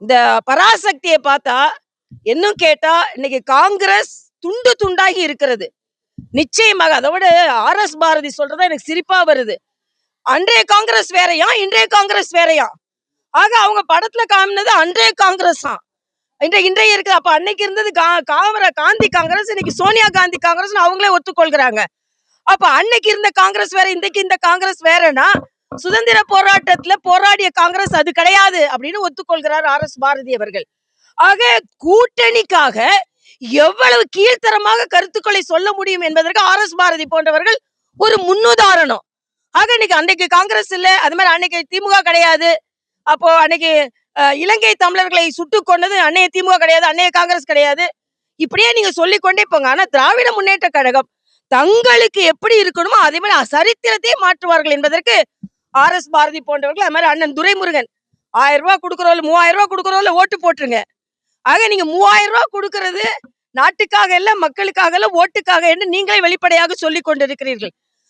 இந்த பராசக்தியை பார்த்தா இன்னும் கேட்டா இன்னைக்கு காங்கிரஸ் துண்டு துண்டாகி இருக்கிறது. நிச்சயமாக அதை விட ஆர்.எஸ். பாரதி சொல்றதா எனக்கு சிரிப்பா வருது. அன்றைய காங்கிரஸ் வேறையா, இன்றைய காங்கிரஸ் வேறையா? ஆக அவங்க படத்துல காமினது அன்றைய காங்கிரஸ் தான். இன்றைய இருக்குது. அப்ப அன்னைக்கு இருந்தது காந்தி காங்கிரஸ், இன்னைக்கு சோனியா காந்தி காங்கிரஸ் அவங்களே ஒத்துக்கொள்கிறாங்க. அப்ப அன்னைக்கு இருந்த காங்கிரஸ் வேற, இன்றைக்கு இந்த காங்கிரஸ் வேறனா சுதந்திர போராட்டத்துல போராடிய காங்கிரஸ் அது கிடையாது அப்படின்னு ஒத்துக்கொள்கிறார் ஆர்.எஸ். பாரதி அவர்கள். ஆக கூட்டணிக்காக எவ்வளவு கீழ்த்தரமாக கருத்துக்களை சொல்ல முடியும் என்பதற்கு ஆர்.எஸ். பாரதி போன்றவர்கள் ஒரு முன்னுதாரணம். ஆக இன்னைக்கு அன்னைக்கு காங்கிரஸ் இல்ல, அது மாதிரி அன்னைக்கு திமுக கிடையாது. அப்போ அன்னைக்கு இலங்கை தமிழர்களை சுட்டு கொண்டது அன்னைய திமுக கிடையாது, அன்னைய காங்கிரஸ் கிடையாது. இப்படியே நீங்க சொல்லிக்கொண்டே போங்க. ஆனா திராவிட முன்னேற்ற கழகம் தங்களுக்கு எப்படி இருக்கணுமோ அதே மாதிரி சரித்திரத்தை மாற்றுவார்கள் என்பதற்கு ஆர்.எஸ். பாரதி போன்றவர்கள், அது மாதிரி அண்ணன் துரைமுருகன் 1000 ரூபாய் கொடுக்கறோம் 3000 ரூபாய் கொடுக்கறோம் ஓட்டு போட்டுருங்க. ஆக நீங்க 3000 ரூபாய் கொடுக்கறது நாட்டுக்காக இல்ல, மக்களுக்காக இல்ல, ஓட்டுக்காக என்று நீங்களே வெளிப்படையாக சொல்லிக் கொண்டிருக்கிறீர்கள்.